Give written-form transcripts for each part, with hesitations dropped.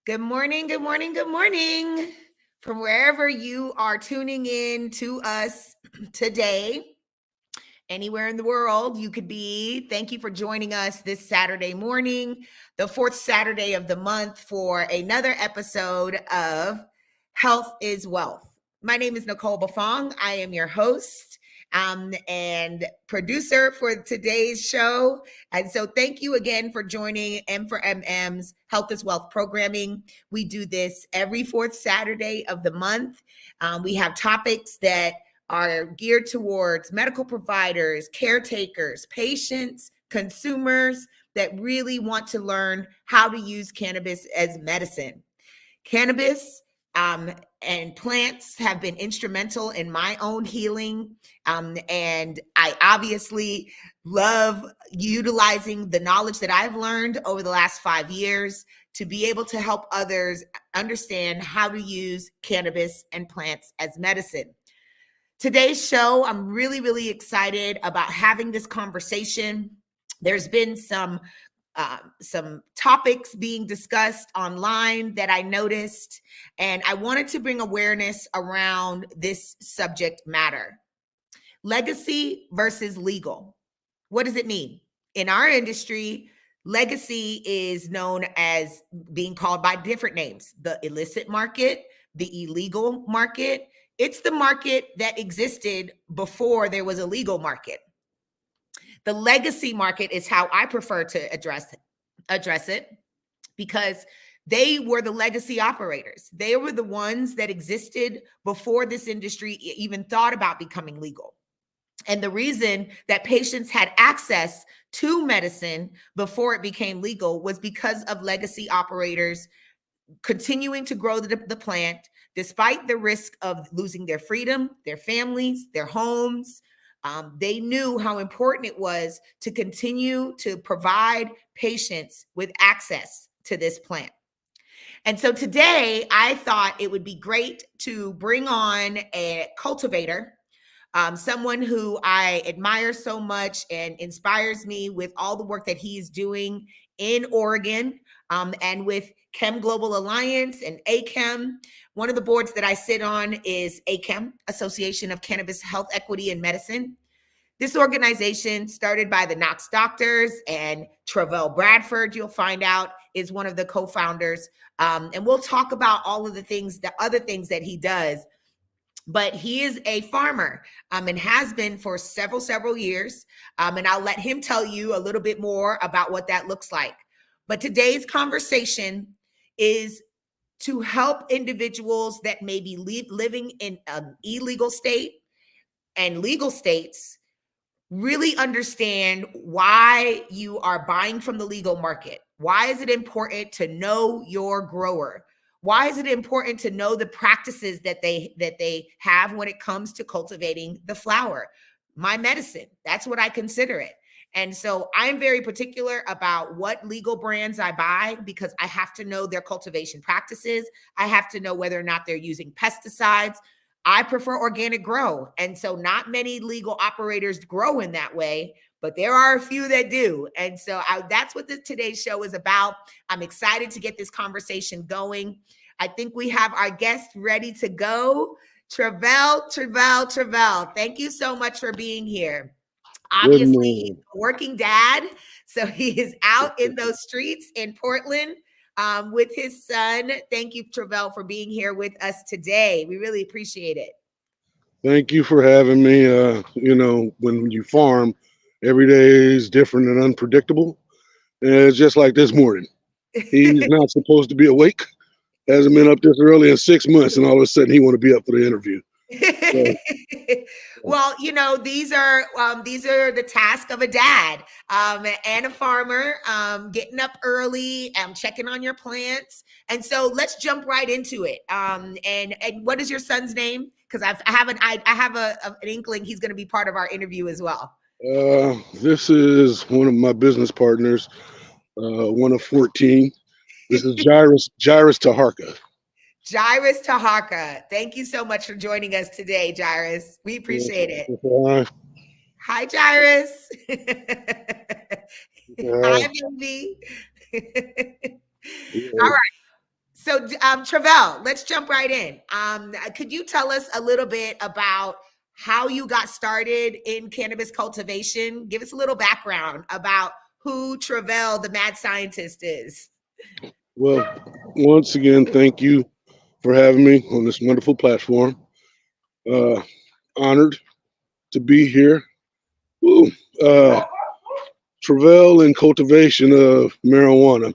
Good morning, good morning, good morning. From wherever you are tuning in to us today, anywhere in the world you could be, thank you for joining us this Saturday morning, the fourth Saturday of the month, for another episode of Health is Wealth. My name is Nicole Buffong. I am your host and producer for today's show. And so thank you again for joining M for MM's Health is Wealth programming. We do this every fourth Saturday of the month. We have topics that are geared towards medical providers, caretakers, patients, consumers that really want to learn how to use cannabis as medicine. Cannabis and plants have been instrumental in my own healing. And I obviously love utilizing the knowledge that I've learned over the last 5 years to be able to help others understand how to use cannabis and plants as medicine. Today's show, I'm really, really excited about having this conversation. There's been some topics being discussed online that I noticed, and I wanted to bring awareness around this subject matter. Legacy versus legal. What does it mean? In our industry, legacy is known as being called by different names: the illicit market, the illegal market. It's the market that existed before there was a legal market. The legacy market is how I prefer to address it, because they were the legacy operators. They were the ones that existed before this industry even thought about becoming legal. And the reason that patients had access to medicine before it became legal was because of legacy operators continuing to grow the plant despite the risk of losing their freedom, their families, their homes. They knew how important it was to continue to provide patients with access to this plant. And so today, I thought it would be great to bring on a cultivator, someone who I admire so much and inspires me with all the work that he's doing in Oregon, and with CHEM Global Alliance and ACHEM. One of the boards that I sit on is ACHEM, Association of Cannabis Health Equity in Medicine. This organization, started by the Knox doctors, and Travell Bradford, you'll find out, is one of the co-founders. And we'll talk about all of the other things that he does. But he is a farmer, and has been for several years. And I'll let him tell you a little bit more about what that looks like. But today's conversation is to help individuals that may be living in an illegal state and legal states really understand why you are buying from the legal market. Why is it important to know your grower? Why is it important to know the practices that they have when it comes to cultivating the flower? My medicine, that's what I consider it. And so I'm very particular about what legal brands I buy, because I have to know their cultivation practices. I have to know whether or not they're using pesticides. I prefer organic grow. And so not many legal operators grow in that way, but there are a few that do. And so that's what today's show is about. I'm excited to get this conversation going. I think we have our guest ready to go. Travell. Thank you so much for being here. Obviously, he's a working dad, so he is out in those streets in Portland with his son. Thank you, Travell, for being here with us today. We really appreciate it. Thank you for having me. When you farm, every day is different and unpredictable. And it's just like this morning. He's not supposed to be awake. Hasn't been up this early in 6 months, and all of a sudden he want to be up for the interview. So, Well, these are the task of a dad and a farmer, getting up early, checking on your plants. And so let's jump right into it. And what is your son's name? Because I have an inkling he's going to be part of our interview as well. this is one of my business partners, one of 14. This is Jairus Taharka. Jairus Taharka. Thank you so much for joining us today, Jairus. We appreciate it. Hi, Jairus. Hi, baby. All right. So, Travell, let's jump right in. Could you tell us a little bit about how you got started in cannabis cultivation? Give us a little background about who Travell, the mad scientist, is. Well, once again, thank you for having me on this wonderful platform. Uh, Honored to be here. Ooh, uh, Travail and cultivation of marijuana.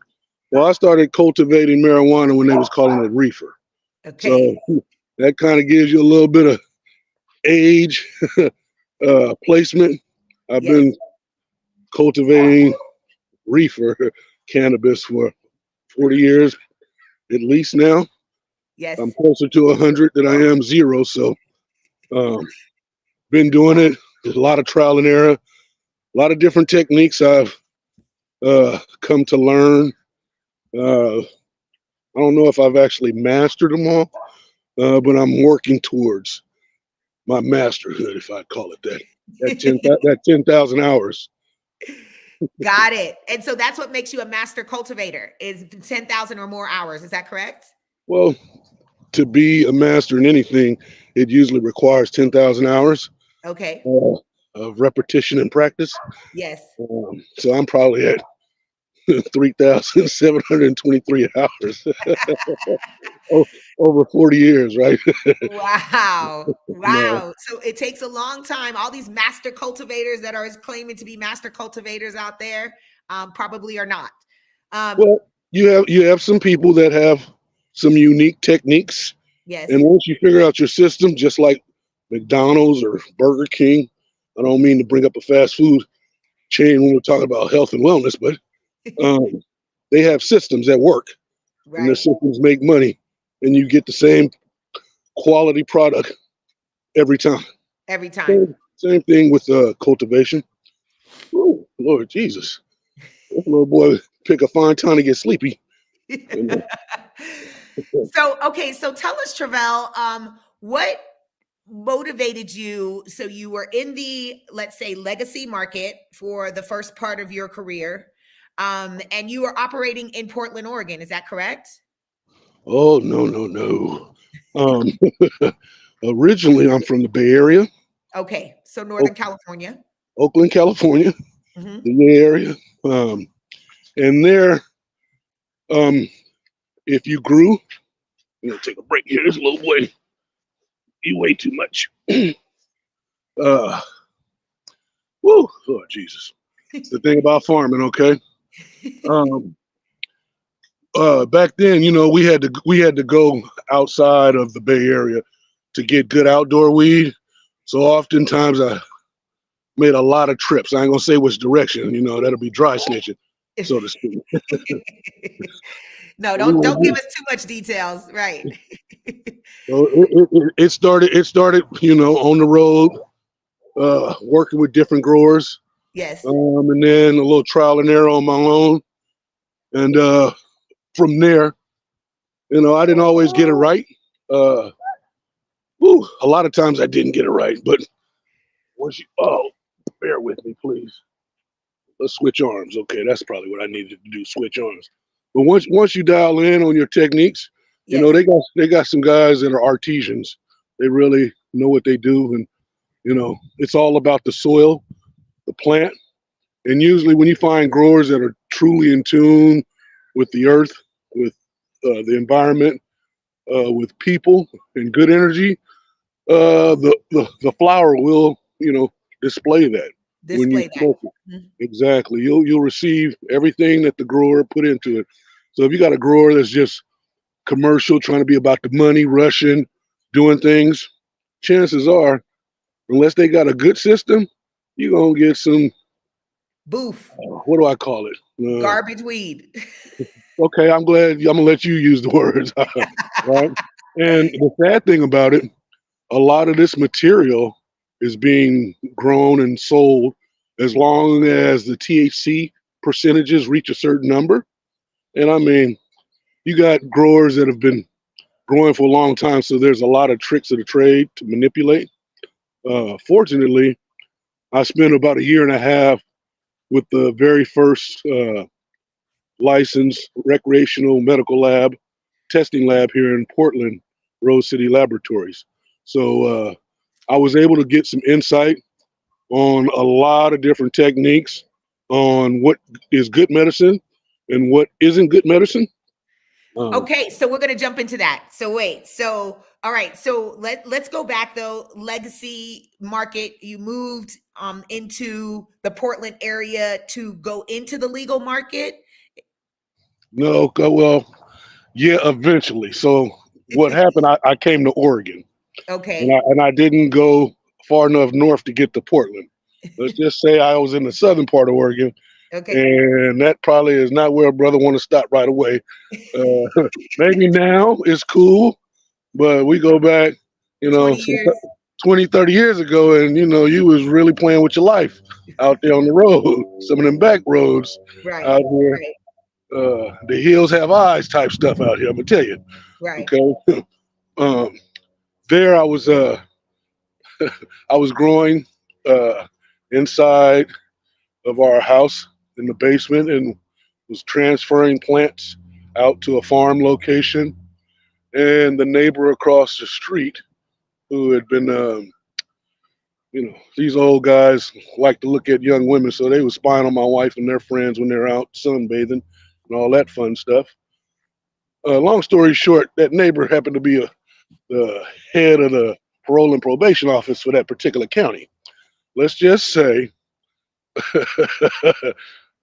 Well, I started cultivating marijuana when they was calling it reefer. Okay. So that kind of gives you a little bit of age placement. I've Yes. been cultivating reefer cannabis for 40 years at least now. Yes. I'm closer to 100 than I am zero. So um, been doing it. There's a lot of trial and error, a lot of different techniques I've come to learn. Uh, I don't know if I've actually mastered them all, but I'm working towards my masterhood, if I call it that. That 10,000 hours. Got it. And so that's what makes you a master cultivator is 10,000 or more hours. Is that correct? Well, to be a master in anything, it usually requires 10,000 hours Okay. uh, of repetition and practice. Yes. So I'm probably at 3,723 hours over 40 years, right? Wow. No. Wow. So it takes a long time. All these master cultivators that are claiming to be master cultivators out there probably are not. Um, Well, you have some people that have some unique techniques, and yes. once you figure out your system, just like McDonald's or Burger King, I don't mean to bring up a fast food chain when we're talking about health and wellness, but um, they have systems that work, and the Right. systems make money, and you get the same quality product every time. Every time. Same thing with cultivation. Ooh, Lord Jesus, this little boy pick a fine time to get sleepy. You know. So, okay. So tell us, Travell, what motivated you? So you were in the, let's say, legacy market for the first part of your career, and you were operating in Portland, Oregon. Is that correct? Oh no, no, no. Um, Originally, I'm from the Bay Area, Okay. So Northern Oak- California. Oakland, California, Hmm. the Bay Area. Um, and there, um, if you grew, I'm gonna take a break here. This little boy, you weigh too much. uh, Woo, Lord Jesus. It's the thing about farming, okay? Um, Back then, we had to go outside of the Bay Area to get good outdoor weed. So oftentimes I made a lot of trips. I ain't gonna say which direction, that'll be dry snitching, so to speak. No, We don't give would us too much details. Right. So it started, on the road, working with different growers, Yes. and then a little trial and error on my own, and from there, I didn't always get it right. Uh, a lot of times I didn't get it right, but bear with me, please. Let's switch arms. Okay, that's probably what I needed to do. Switch arms. But once you dial in on your techniques, Yes. they got some guys that are artisans. They really know what they do, and it's all about the soil, the plant, and usually when you find growers that are truly in tune with the earth, with the environment, with people, and good energy, the flower will display that when you Display that. smoke it. Mhm. Exactly, you'll receive everything that the grower put into it. So if you got a grower that's just commercial, trying to be about the money, rushing, doing things, chances are, unless they got a good system, you're gonna get some. Boof. What do I call it? Garbage weed. Okay, I'm glad. I'm gonna let you use the words, right? And the sad thing about it, a lot of this material is being grown and sold as long as the THC percentages reach a certain number. And I mean, you got growers that have been growing for a long time, so there's a lot of tricks of the trade to manipulate. Fortunately, I spent about a year and a half with the very first licensed recreational medical lab testing lab here in Portland, Rose City Laboratories. So I was able to get some insight on a lot of different techniques on what is good medicine and what isn't good medicine. Okay, so we're gonna jump into that. So wait, so all right, so let's go back though. Legacy market, you moved into the Portland area to go into the legal market. No, well, yeah, eventually. So what happened? I came to Oregon, Okay. and I didn't go far enough north to get to Portland. Let's just say I was in the southern part of Oregon, Okay. and that probably is not where a brother want to stop right away. Maybe now it's cool, but we go back, 20 some years. 20, 30 years ago, and you was really playing with your life out there on the road, some of them back roads Right. out here. Right. The hills have eyes type stuff out here. I'm gonna tell you. Right. Okay. There I was. I was growing inside of our house in the basement and was transferring plants out to a farm location. And the neighbor across the street, who had been, these old guys like to look at young women, so they were spying on my wife and their friends when they're out sunbathing and all that fun stuff. Long story short, that neighbor happened to be the head of the parole and probation office for that particular county. Let's just say,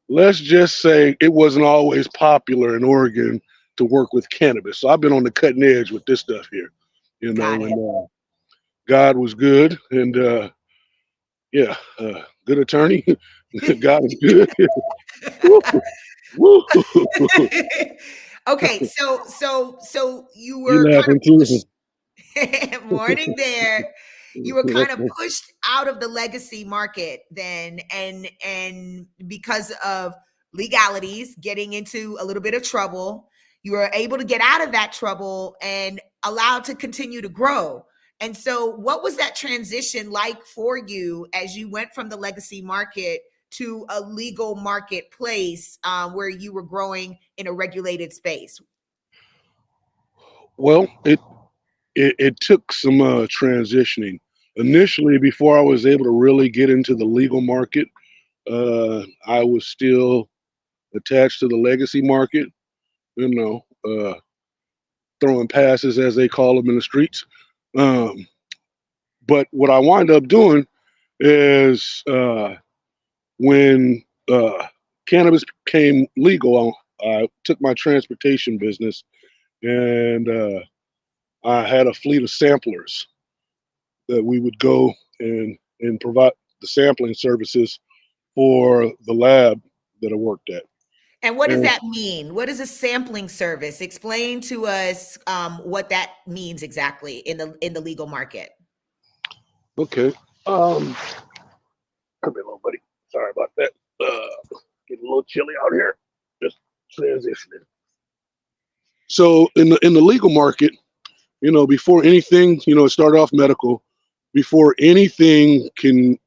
let's just say it wasn't always popular in Oregon to work with cannabis. So I've been on the cutting edge with this stuff here, Got it. and God was good, and good attorney. God is good. Woo, woo. Okay, so you You were kind of laughing too? pushed morning there. You were kind of pushed out of the legacy market then, and because of legalities, getting into a little bit of trouble, you were able to get out of that trouble and allowed to continue to grow. And so what was that transition like for you as you went from the legacy market to a legal marketplace where you were growing in a regulated space? Well, it took some transitioning. Initially, before I was able to really get into the legal market, I was still attached to the legacy market, you know, throwing passes as they call them in the streets. Um, but what I wind up doing is when cannabis became legal, I took my transportation business and I had a fleet of samplers that we would go and provide the sampling services for the lab that I worked at. And what does And that mean? What is a sampling service? Explain to us what that means exactly in the legal market. okay, come here, little buddy. Sorry about that. Getting a little chilly out here. Just transitioning. So in the legal market, before anything, it started off medical. Before anything can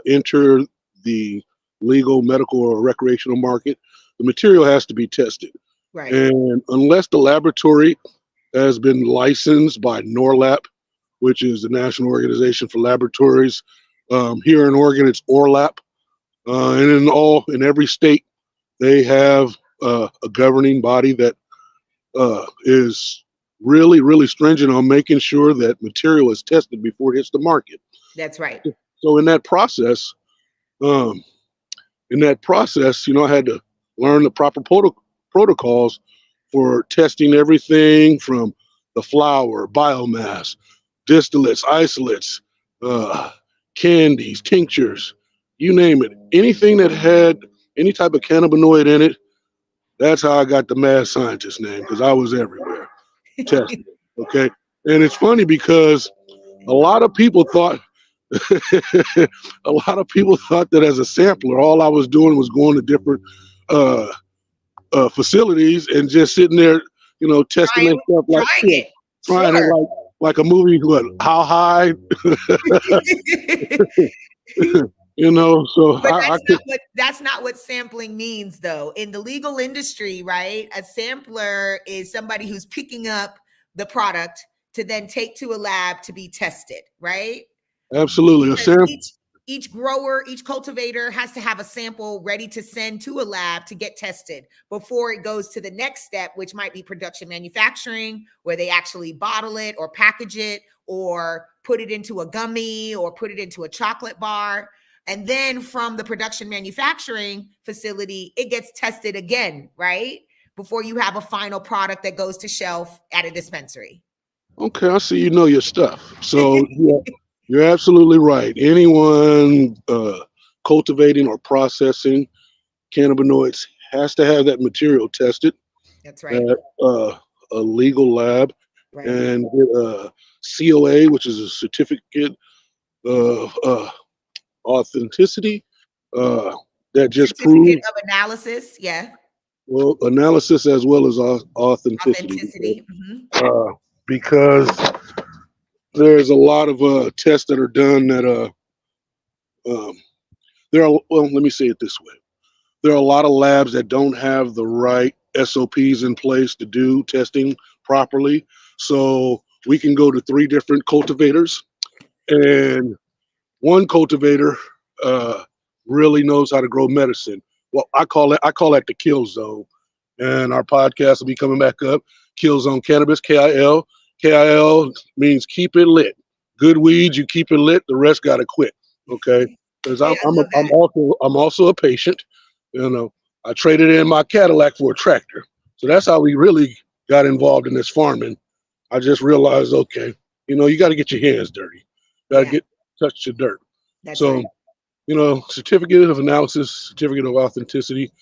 enter the legal, medical, or recreational market, the material has to be tested. Right. And unless the laboratory has been licensed by NORLAP, which is the National Organization for Laboratories, here in Oregon, it's ORLAP, and in every state, they have a governing body that is really, really stringent on making sure that material is tested before it hits the market. That's right. So um, I had to learn the proper protocols for testing everything from the flour, biomass, distillates, isolates, candies, tinctures, you name it. Anything that had any type of cannabinoid in it, that's how I got the mad scientist name, because I was everywhere testing. Okay. And it's funny because a lot of people thought that as a sampler, all I was doing was going to different uh, facilities and just sitting there, testing Trying, that stuff trying it. trying it Sure. like a movie. What? How high? So But I could that's not what sampling means though. In the legal industry, right? A sampler is somebody who's picking up the product to then take to a lab to be tested, right? absolutely a Because sample. each grower, each cultivator has to have a sample ready to send to a lab to get tested before it goes to the next step, which might be production manufacturing, where they actually bottle it or package it or put it into a gummy or put it into a chocolate bar. And then from the production manufacturing facility, it gets tested again, right? Before you have a final product that goes to shelf at a dispensary. Okay, I see you know your stuff. So yeah, you're absolutely right. Anyone cultivating or processing cannabinoids has to have that material tested That's right. at a legal lab Right. and get a COA, which is a certificate of authenticity uh, that just Certificate proves of analysis. Yeah. well analysis as well as authenticity Authenticity. Mhm. because there's a lot of tests that are done that um, there are well let me say it this way, there are a lot of labs that don't have the right SOPs in place to do testing properly. So we can go to three different cultivators, and one cultivator uh, really knows how to grow medicine. Well, I call that the kill zone, and our podcast will be coming back up. Kill zone cannabis, KIL. KIL means keep it lit. Good weeds, you keep it lit. The rest got to quit. Okay, because I love that. I'm also a patient. You know, I traded in my Cadillac for a tractor, so that's how we really got involved in this farming. I just realized, okay, you got to get your hands dirty, got to Yeah, get touch the dirt. that's So, right. certificate of analysis, certificate of authenticity,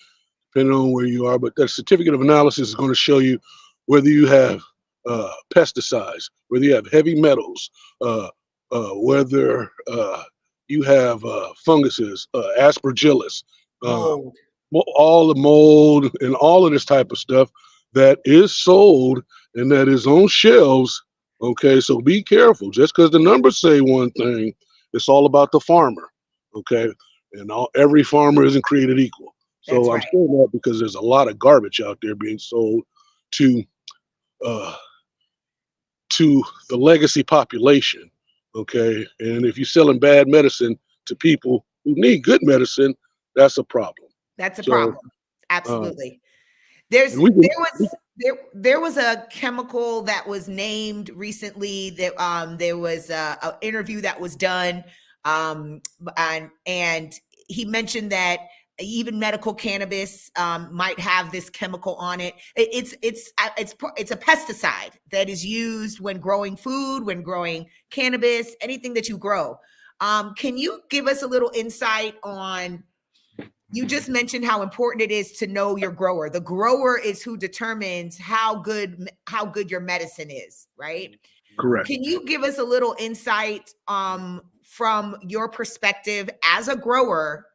depending on where you are. But that certificate of analysis is going to show you whether you have pesticides, whether you have heavy metals, whether you have funguses, aspergillus, uh, Mold. all the mold and all of this type of stuff that is sold and that is on shelves. Okay, so be careful. Just because the numbers say one thing, it's all about the farmer. Okay, and every farmer isn't created equal. That's So I'm right. saying that because there's a lot of garbage out there being sold to uh, to the legacy population. Okay, and if you're selling bad medicine to people who need good medicine, that's a problem. That's a So, problem. um, Absolutely. There's and we can, there was a chemical that was named recently that there was a interview that was done and he mentioned that even medical cannabis might have this chemical on it. It's a pesticide that is used when growing food, when growing cannabis, anything that you grow. Can you give us a little insight on, you just mentioned how important it is to know your grower. The grower is who determines how good your medicine is, right? correct. Can you give us a little insight from your perspective as a grower?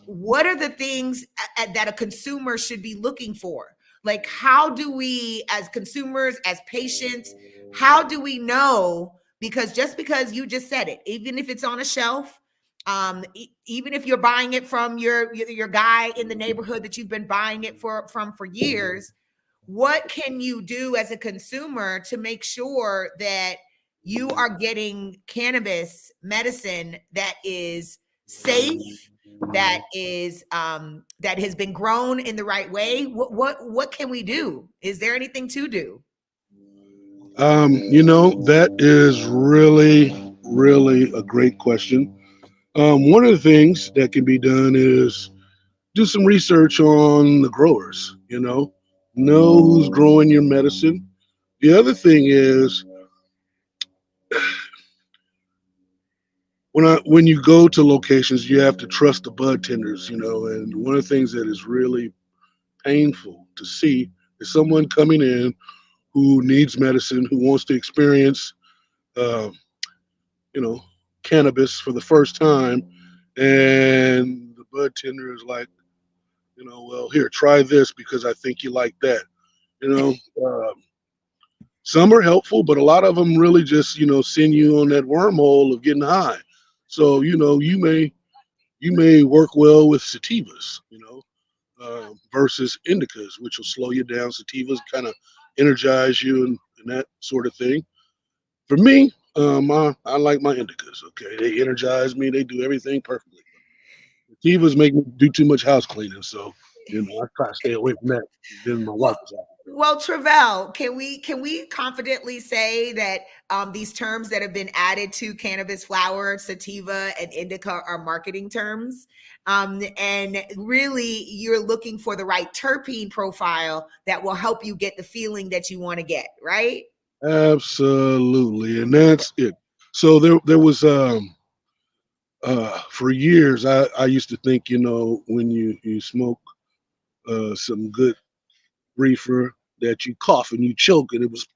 What are the things that a consumer should be looking for? Like, how do we, as consumers, as patients, how do we know? Because just because you just said it, even if it's on a shelf, even if you're buying it from your guy in the neighborhood that you've been buying it from for years, what can you do as a consumer to make sure that you are getting cannabis medicine that is safe, that has been grown in the right way? What can we do? Is there anything to do? That is really, really a great question. One of the things that can be done is do some research on the growers, know who's growing your medicine. The other thing is when you go to locations, you have to trust the bud tenders, and one of the things that is really painful to see is someone coming in who needs medicine, who wants to experience, uh, you know, cannabis for the first time, and the bud tender is like, well, here, try this because I think you like that. You know, uh, some are helpful, but a lot of them really just, send you on that wormhole of getting high. So, you may you may work well with sativas, versus indicas, which will slow you down. Sativas kind of energize you and that sort of thing. For me, I like my indicas. Okay, they energize me. They do everything perfectly. Sativas make me do too much house cleaning, so I try to stay away from that. Then my wife Well, is out. well, Travell, can we confidently say that these terms that have been added to cannabis flower, sativa, and indica are marketing terms? And really, you're looking for the right terpene profile that will help you get the feeling that you want to get, right? Absolutely, and that's it. So there was for years I used to think when you smoke some good reefer that you cough and you choke and it was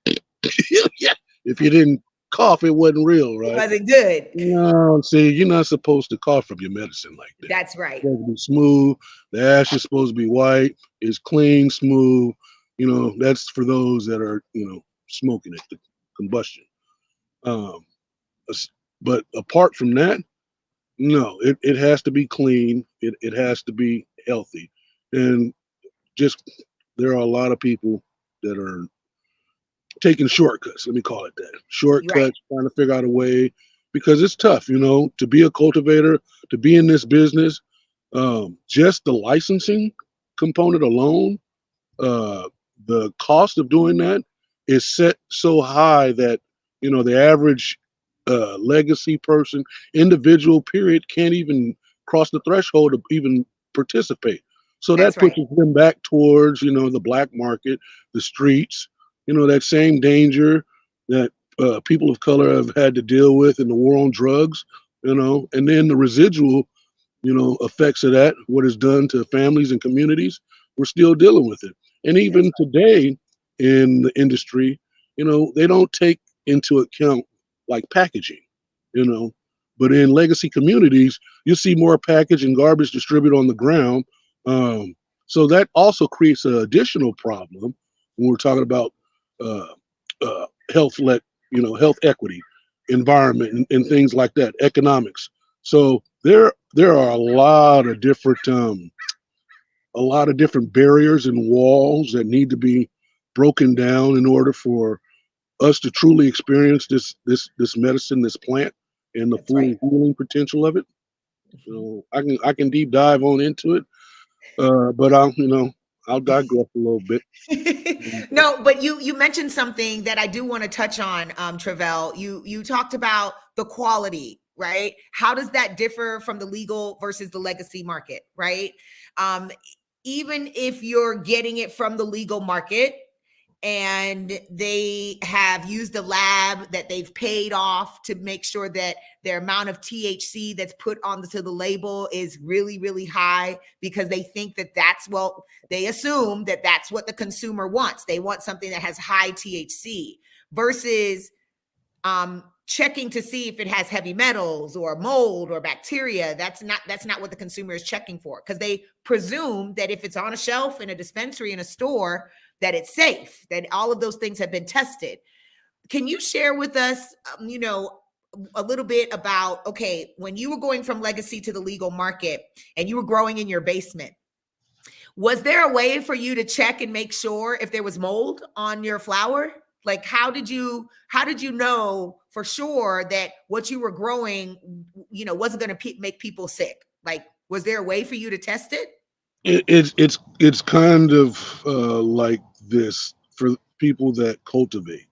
yeah, if you didn't cough it wasn't real, It right? wasn't good. No, see, you're not supposed to cough from your medicine like that. That's It's right. supposed to be smooth. The ash is supposed to be white. It's clean, smooth. That's for those that are smoking it, the combustion. Um, but apart from that, no, it has to be clean. It has to be healthy, and just there are a lot of people that are taking shortcuts. Let me call it that. Right. Shortcuts, trying to figure out a way because it's tough, to be a cultivator, to be in this business. Just the licensing component alone, uh, the cost of doing that is set so high that the average legacy person, individual period, can't even cross the threshold to even participate. So That's that right. pushes them back towards the black market, the streets, that same danger that people of color have had to deal with in the war on drugs, and then the residual effects of that, what it's done to families and communities, we're still dealing with it. And That's even today in the industry, they don't take into account like packaging, you know. But in legacy communities, you see more package and garbage distributed on the ground. Um, so that also creates an additional problem when we're talking about uh, health, health equity, environment, and things like that, economics. So there are a lot of different barriers and walls that need to be broken down in order for us to truly experience this medicine, this plant, and the that's right. full healing potential of it. Mhm. So I can deep dive on into it, but I'll digress a little bit. No, but you mentioned something that I do want to touch on, Travell. You talked about the quality, right? How does that differ from the legal versus the legacy market, right? Um, Even if you're getting it from the legal market and they have used a lab that they've paid off to make sure that their amount of THC that's put onto the label is really, really high because they think that they assume that that's what the consumer wants. They want something that has high THC versus checking to see if it has heavy metals or mold or bacteria. That's not what the consumer is checking for because they presume that if it's on a shelf in a dispensary in a store that it's safe, that all of those things have been tested. Can you share with us, a little bit about, okay, when you were going from legacy to the legal market and you were growing in your basement, was there a way for you to check and make sure if there was mold on your flower? Like how did you know for sure that what you were growing, wasn't going to make people sick? Like was there a way for you to test it? It's kind of like this for people that cultivate.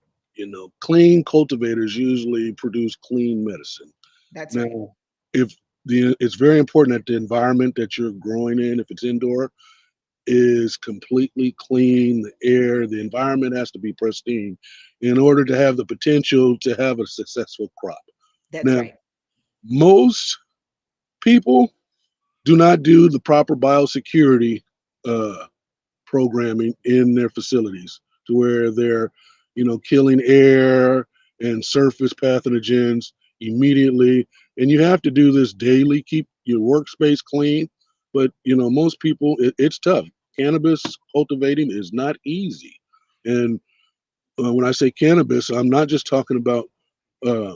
Clean cultivators usually produce clean medicine. That's right. Now, if it's very important that the environment that you're growing in, if it's indoor, is completely clean. The air, the environment has to be pristine in order to have the potential to have a successful crop. That's Now, right. most people do not do the proper biosecurity uh, programming in their facilities to where they're, killing air and surface pathogens immediately. And you have to do this daily, keep your workspace clean. But, most people, it's tough. Cannabis cultivating is not easy. And when I say cannabis, I'm not just talking about uh,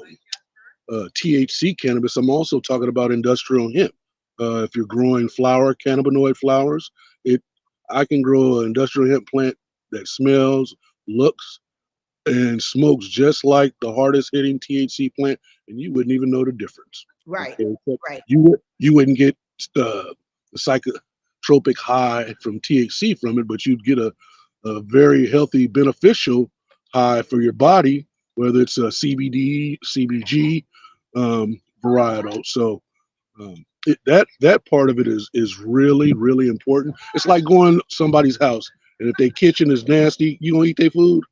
THC cannabis. I'm also talking about industrial hemp. If you're growing cannabinoid flowers, it I can grow an industrial hemp plant that smells, looks, and smokes just like the hardest hitting THC plant, and you wouldn't even know the difference. Right. Okay, so Right. you wouldn't get the psychotropic high from THC from it, but you'd get a very healthy, beneficial high for your body, whether it's a CBD, CBG varietal. So that part of it is really really important. It's like going to somebody's house, and if their kitchen is nasty, you gonna eat their food.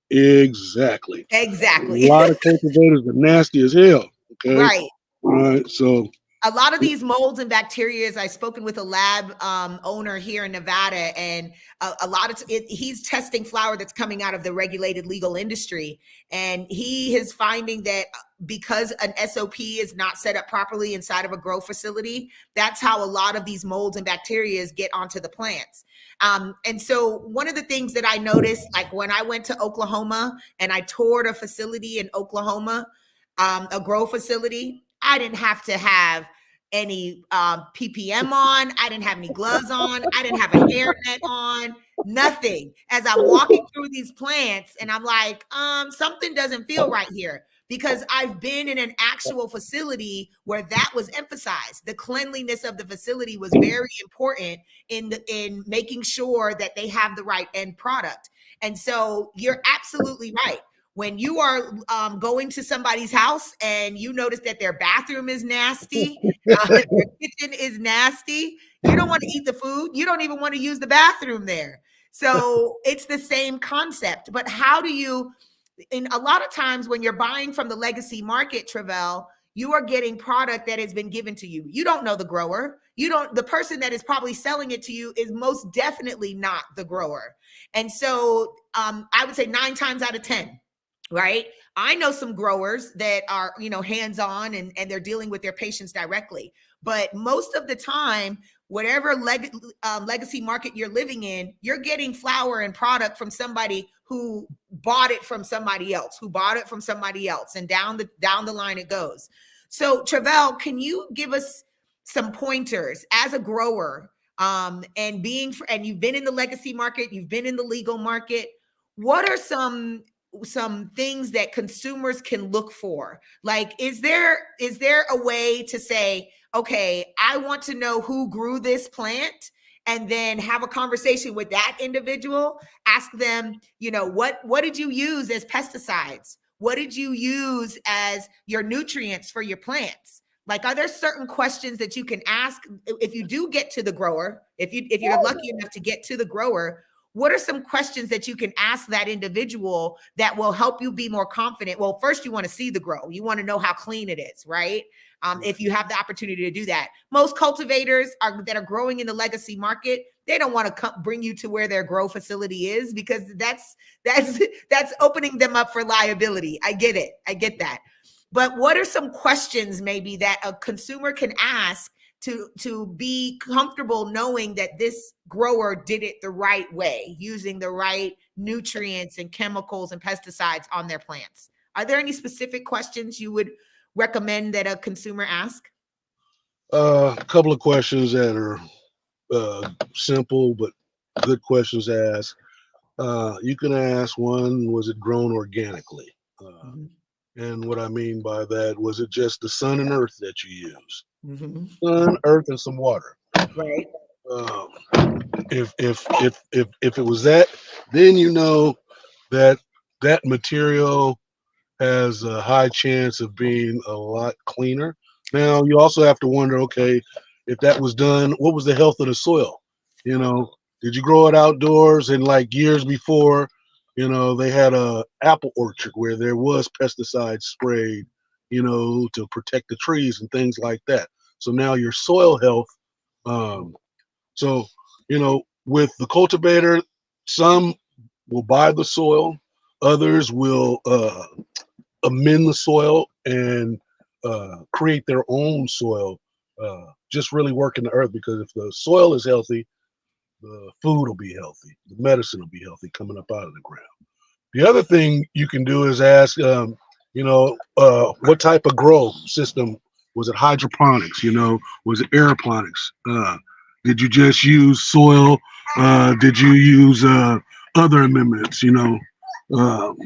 Exactly. A Exactly. lot of cultivators are nasty as hell. Okay. Right. All right. So A lot of these molds and bacteria, I've spoken with a lab owner here in Nevada, and a lot of he's testing flower that's coming out of the regulated legal industry. And he is finding that because an SOP is not set up properly inside of a grow facility, that's how a lot of these molds and bacteria get onto the plants. And so one of the things that I noticed, like when I went to Oklahoma and I toured a facility in Oklahoma, a grow facility, I didn't have to have any PPM on. I didn't have any gloves on. I didn't have a hairnet on. Nothing. As I'm walking through these plants, and I'm like, something doesn't feel right here, because I've been in an actual facility where that was emphasized. The cleanliness of the facility was very important in making sure that they have the right end product. And so you're absolutely right. When you are going to somebody's house and you notice that their bathroom is nasty, their kitchen is nasty, you don't want to eat the food. You don't even want to use the bathroom there. So it's the same concept. But how do you, in a lot of times when you're buying from the legacy market, Travell, you are getting product that has been given to you. You don't know the grower. The person that is probably selling it to you is most definitely not the grower. And so I would say 9 times out of 10, right? I know some growers that are, hands-on and they're dealing with their patients directly. But most of the time, whatever legacy market you're living in, you're getting flower and product from somebody who bought it from somebody else, and down the line it goes. So Travell, can you give us some pointers as a grower, and you've been in the legacy market, you've been in the legal market. What are some things that consumers can look for? Like, is there a way to say, okay, I want to know who grew this plant, and then have a conversation with that individual, ask them, what did you use as pesticides? What did you use as your nutrients for your plants? Like, are there certain questions that you can ask if you do get to the grower, if you're lucky enough to get to the grower? What are some questions that you can ask that individual that will help you be more confident? Well, first you want to see the grow. You want to know how clean it is, right? If you have the opportunity to do that. Most cultivators that are growing in the legacy market, they don't want to bring you to where their grow facility is, because that's opening them up for liability. I get it. I get that. But what are some questions maybe that a consumer can ask to be comfortable knowing that this grower did it the right way, using the right nutrients and chemicals and pesticides on their plants? Are there any specific questions you would recommend that a consumer ask? a couple of questions that are simple but good questions to ask. You can ask one: was it grown organically? Mm-hmm. And what I mean by that, was it just the sun and earth that you use? Mm-hmm. Sun, earth, and some water. Right. Um, if it was that, then you know that that material has a high chance of being a lot cleaner. Now you also have to wonder, okay, if that was done, what was the health of the soil? Did you grow it outdoors, and like years before, they had a apple orchard where there was pesticides sprayed, to protect the trees and things like that. So now your soil health, um, so, with the cultivator, some will buy the soil, others will amend the soil and create their own soil, just really working the earth, because if the soil is healthy, the food will be healthy, the medicine will be healthy coming up out of the ground. The other thing you can do is ask, what type of grow system Was it hydroponics? Was it aeroponics? Did you just use soil? Did you use other amendments? Um,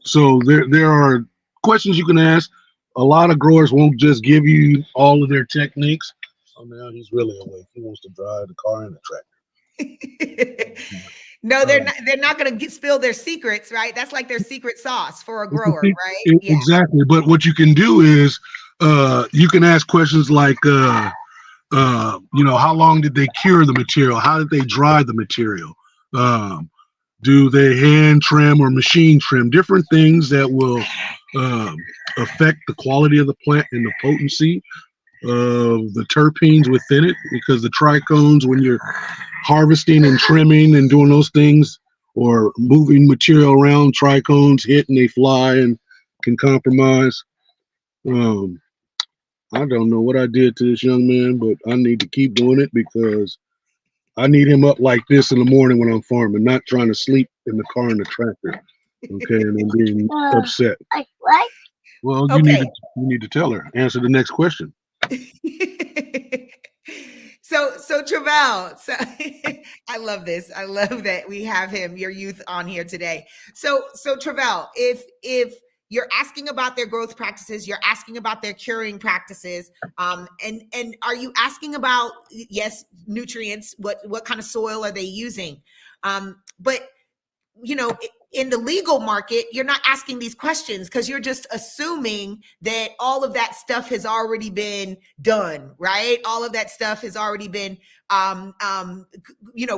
so there are questions you can ask. A lot of growers won't just give you all of their techniques. So now he's really awake. He wants to drive the car and the tractor. No, they're not going to spill their secrets, right? That's like their secret sauce for a grower, right? Yeah. Exactly. But what you can do is you can ask questions like, how long did they cure the material? How did they dry the material? Do they hand trim or machine trim? Different things that will affect the quality of the plant and the potency of the terpenes within it, because the trichomes, when you're harvesting and trimming and doing those things or moving material around, trichomes hit and they fly and can compromise. I don't know what I did to this young man, but I need to keep doing it because I need him up like this in the morning when I'm farming, not trying to sleep in the car and the tractor. Okay, and I'm being upset. What? Well, Okay. you need to tell her. Answer the next question. So Travell, so I love this. I love that we have him, your youth, on here today. So Travell, if you're asking about their growth practices, you're asking about their curing practices, and are you asking about, yes, nutrients, what kind of soil are they using? But in the legal market, you're not asking these questions because you're just assuming that all of that stuff has already been done, right? All of that stuff has already been,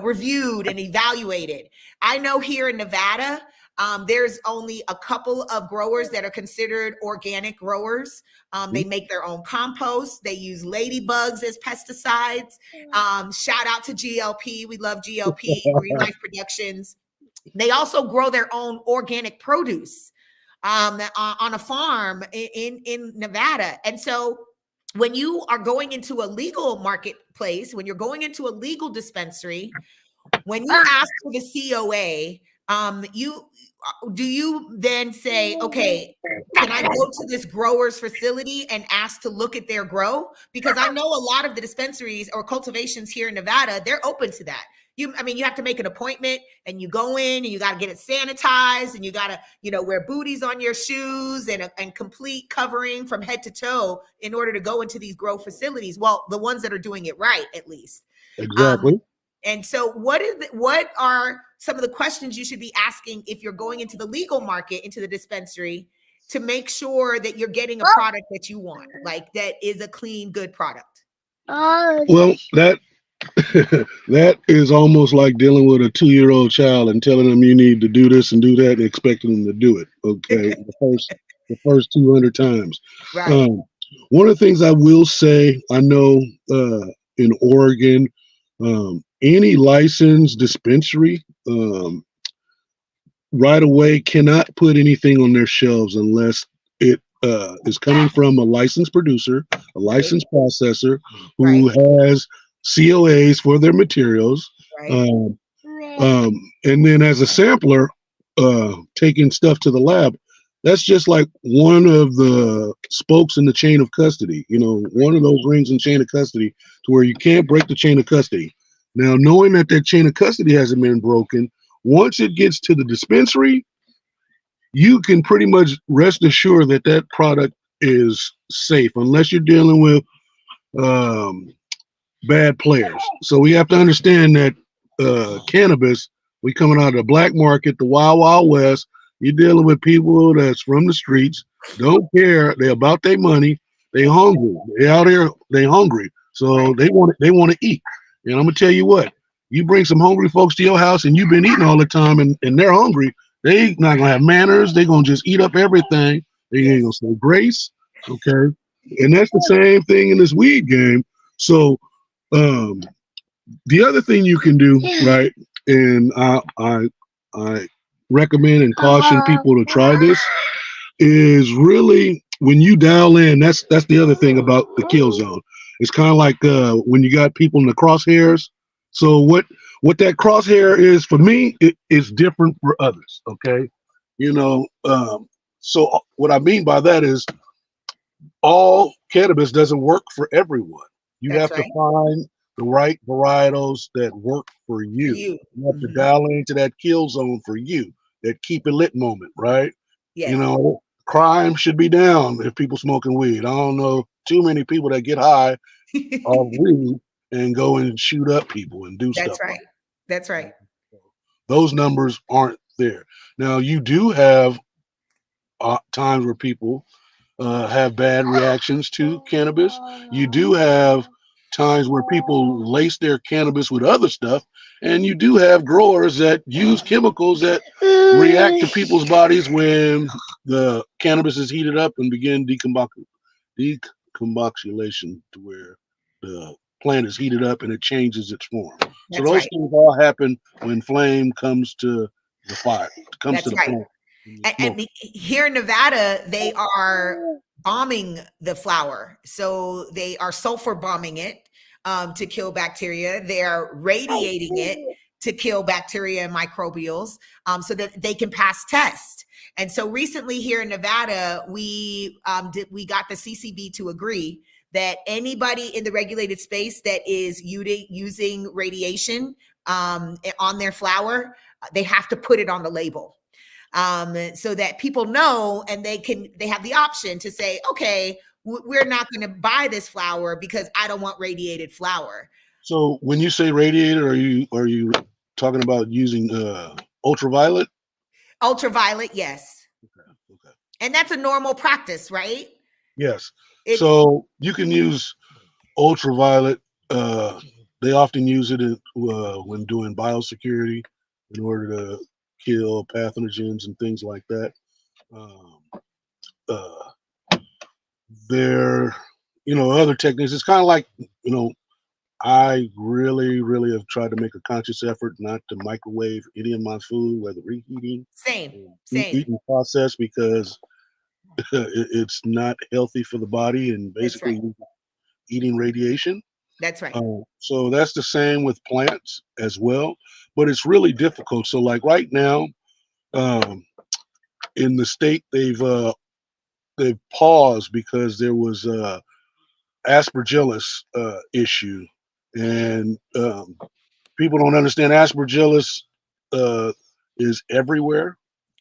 reviewed and evaluated. I know here in Nevada, there's only a couple of growers that are considered organic growers. They make their own compost. They use ladybugs as pesticides. Shout out to GLP. We love GLP, Green Life Productions. They also grow their own organic produce on a farm in Nevada. And so when you are going into a legal marketplace, when you're going into a legal dispensary, when you ask for the COA, do you then say, okay, can I go to this grower's facility and ask to look at their grow? Because I know a lot of the dispensaries or cultivations here in Nevada, they're open to that. You have to make an appointment and you go in and you got to get it sanitized and you got to, wear booties on your shoes and complete covering from head to toe in order to go into these grow facilities. Well, the ones that are doing it right, at least. Exactly. And so what are some of the questions you should be asking if you're going into the legal market, into the dispensary, to make sure that you're getting a product that you want, like that is a clean, good product? Well, that is almost like dealing with a 2-year-old child and telling them you need to do this and do that and expecting them to do it. Okay. the first 200 times. Right. One of the things I will say, I know in Oregon, any licensed dispensary right away cannot put anything on their shelves unless it is coming from a licensed producer, a licensed processor who has COAs for their materials. Right. And then as a sampler, taking stuff to the lab, that's just like one of the spokes in the chain of custody, one of those rings in chain of custody to where you can't break the chain of custody. Now, knowing that chain of custody hasn't been broken, once it gets to the dispensary, you can pretty much rest assured that product is safe unless you're dealing with bad players. So we have to understand that cannabis, we coming out of the black market, the wild, wild west. You're dealing with people that's from the streets, don't care. They're about their money. They hungry. They out here. They hungry. So they want to eat. And I'm gonna tell you what. You bring some hungry folks to your house, and you've been eating all the time, and they're hungry. They not gonna have manners. They're gonna just eat up everything. They ain't gonna say grace. Okay. And that's the same thing in this weed game. So the other thing you can do, right? And I recommend and caution people to try this, is really when you dial in, that's the other thing about the kill zone. It's kind of like when you got people in the crosshairs. So what that crosshair is for me, it is different for others. Okay. So what I mean by that is all cannabis doesn't work for everyone. You That's have to right. find the right varietals that work for For you. you. You have to Mhm. dial into that kill zone for you, that keep it lit moment, right? You Yes. know, crime should be down if people smoking weed. I don't know too many people that get high off weed and go and shoot up people and do That's stuff like right. That's that. right. Those numbers aren't there. Now you do have times where people have bad reactions to cannabis. You do have times where people lace their cannabis with other stuff, and you do have growers that use chemicals that react to people's bodies when the cannabis is heated up and begin decombobulation to where the plant is heated up and it changes its form. So That's those right. things all happen when flame comes to the fire, comes to That's the right. plant when you And smoke. here in Nevada, they are bombing the flower. So they are sulfur bombing it to kill bacteria. They are radiating it to kill bacteria and microbials so that they can pass tests. And so recently here in Nevada, we got the CCB to agree that anybody in the regulated space that is using radiation on their flower, they have to put it on the label so that people know and they have the option to say, okay, we're not going to buy this flour because I don't want radiated flour. So when you say radiated, are you talking about using ultraviolet? Ultraviolet, yes. Okay, okay. And that's a normal practice, right? Yes. It So you can use ultraviolet. Uh, they often use it when doing biosecurity in order to kill pathogens and things like that. Um, uh, there, other techniques. It's kind of like, I really, really have tried to make a conscious effort not to microwave any of my food, whether reheating same, or same. eating processed, because it's not healthy for the body and That's right. basically eating radiation. That's right. So that's the same with plants as well, but it's really difficult. So like right now, um, in the state, they've paused because there was aspergillus issue, and people don't understand aspergillus uh, is everywhere.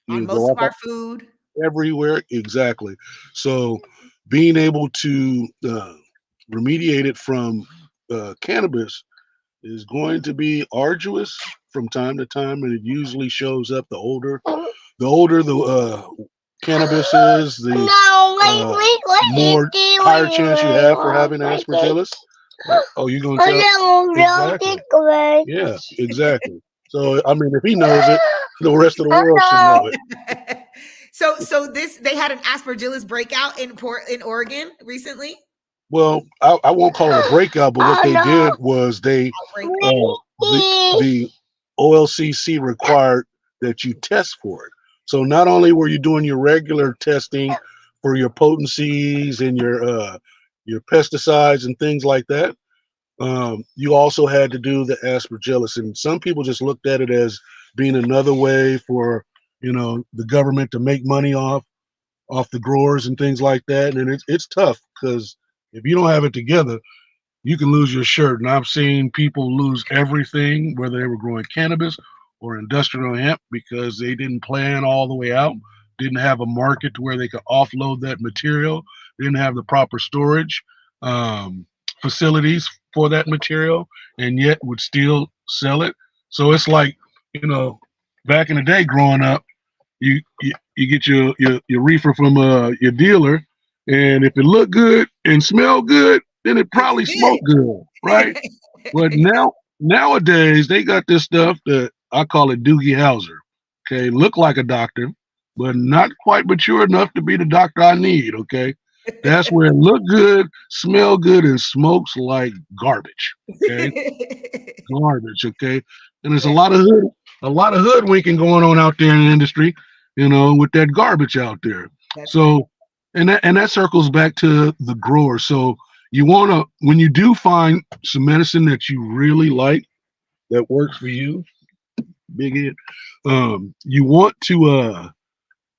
On You most go of up our food. everywhere, exactly. So being able to remediate it from cannabis is going to be arduous from time to time, and it usually shows up the older the cannabis is, the more higher chance you have for having aspergillus. Oh, you gonna tell? Exactly. Yeah, exactly. So I mean, if he knows it, the rest of the world should know it. So they had an aspergillus breakout in Oregon recently. Well, I won't call it a breakout, but what they did was Outbreak. the OLCC required that you test for it. So not only were you doing your regular testing for your potencies and your pesticides and things like that, you also had to do the aspergillus. And some people just looked at it as being another way for the government to make money off the growers and things like that. And it's tough because if you don't have it together, you can lose your shirt. And I've seen people lose everything, whether they were growing cannabis or industrial hemp, because they didn't plan all the way out, didn't have a market to where they could offload that material, didn't have the proper storage um, facilities for that material, and yet would still sell it. So it's like, back in the day growing up, you get your reefer from your dealer, and if it looked good and smelled good, then it It was probably smoked good, right? But good. nowadays they got this stuff that I call it Doogie Howser. Okay, look like a doctor, but not quite mature enough to be the doctor I need. Okay, that's where it look good, smell good, and smokes like garbage. Okay, garbage. Okay, and there's a Right. lot of hoodwinking going on out there in the industry, with that garbage out there. That's right. So, and that circles back to the grower. So you want to, when you do find some medicine that you really like that works for you, big hit, you want to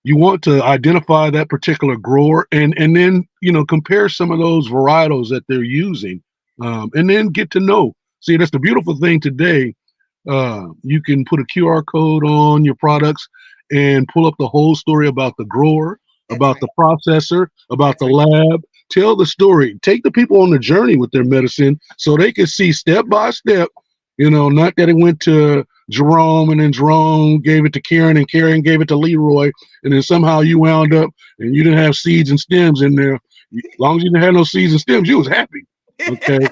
you want to identify that particular grower and then, compare some of those varietals that they're using, and then get to know. See, that's the beautiful thing today. You can put a QR code on your products and pull up the whole story about the grower, That's about right. the processor, about That's the right. lab. Tell the story. Take the people on the journey with their medicine so they can see step by step, not that it went to Jerome and then Jerome gave it to Karen and Karen gave it to Leroy. And then somehow you wound up and you didn't have seeds and stems in there. As long as you didn't have no seeds and stems, you was happy. Okay.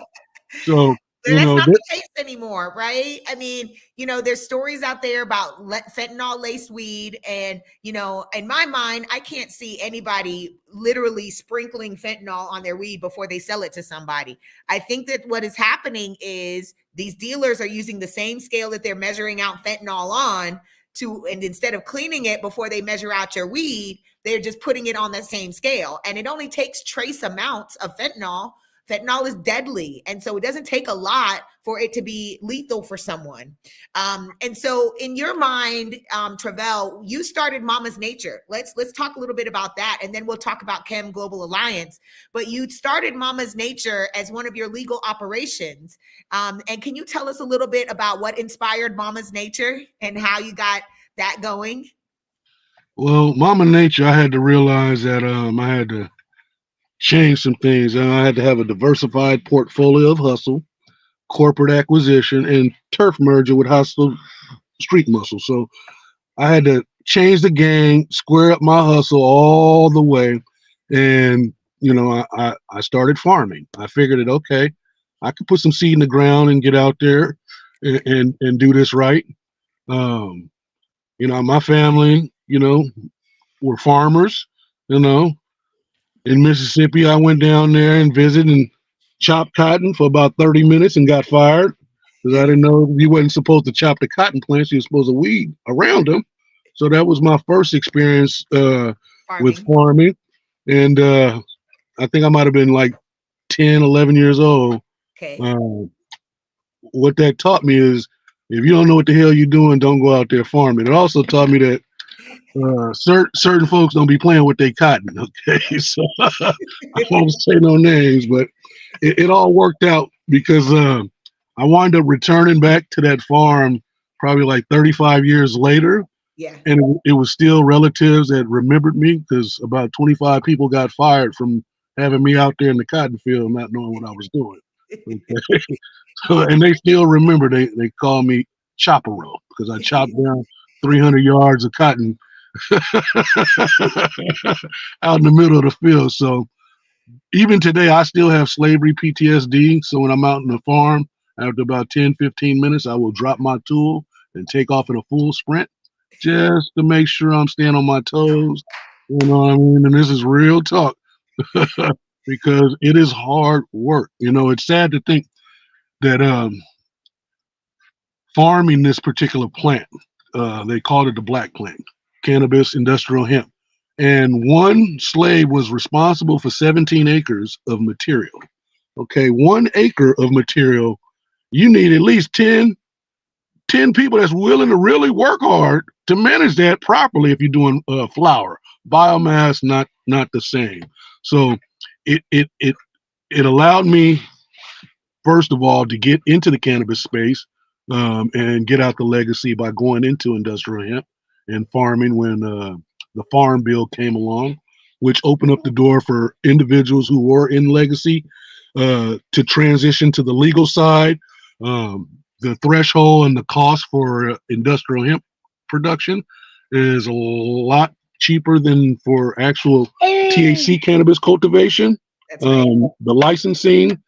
So, But that's not the case anymore, right? I mean, there's stories out there about fentanyl laced weed. And, in my mind, I can't see anybody literally sprinkling fentanyl on their weed before they sell it to somebody. I think that what is happening is these dealers are using the same scale that they're measuring out fentanyl on and instead of cleaning it before they measure out your weed, they're just putting it on the same scale. And it only takes trace amounts of fentanyl. Fentanyl is deadly. And so it doesn't take a lot for it to be lethal for someone. And so in your mind, Travell, you started Mama's Nature. Let's talk a little bit about that. And then we'll talk about CHEM Global Alliance. But you started Mama's Nature as one of your legal operations. And can you tell us a little bit about what inspired Mama's Nature and how you got that going? Well, Mama Nature, I had to realize that I had to change some things. And I had to have a diversified portfolio of hustle, corporate acquisition, and turf merger with hustle street muscle. So I had to change the game, square up my hustle all the way. And, I started farming. I figured that, okay, I could put some seed in the ground and get out there and do this right. My family, were farmers, you know, in Mississippi. I went down there and visited and chopped cotton for about 30 minutes and got fired because I didn't know you wasn't supposed to chop the cotton plants. You're supposed to weed around them. So that was my first experience with Farming. farming. And I think I might have been like 10, 11 years old. Okay. Uh, what that taught me is if you don't know what the hell you're doing, don't go out there farming. It also taught me that certain folks don't be playing with their cotton. Okay, so I won't say no names, but it all worked out because I wound up returning back to that farm probably like 35 years later, Yeah. and it was still relatives that remembered me because about 25 people got fired from having me out there in the cotton field, not knowing what I was doing. Okay, so, and they still remember. They call me Chopperro because I chopped down 300 yards of cotton out in the middle of the field. So even today, I still have slavery PTSD. So when I'm out in the farm, after about 10, 15 minutes, I will drop my tool and take off in a full sprint just to make sure I'm staying on my toes. You know what I mean? And this is real talk because it is hard work. It's sad to think that farming this particular plant, they called it the black plant, cannabis industrial hemp. And one slave was responsible for 17 acres of material. Okay, 1 acre of material, you need at least 10 people that's willing to really work hard to manage that properly if you're doing flour. Biomass, not the same. So it allowed me, first of all, to get into the cannabis space and get out the legacy by going into industrial hemp and farming when the Farm Bill came along, which opened up the door for individuals who were in legacy to transition to the legal side. The threshold and the cost for industrial hemp production is a lot cheaper than for actual THC cannabis cultivation. That's right. The licensing,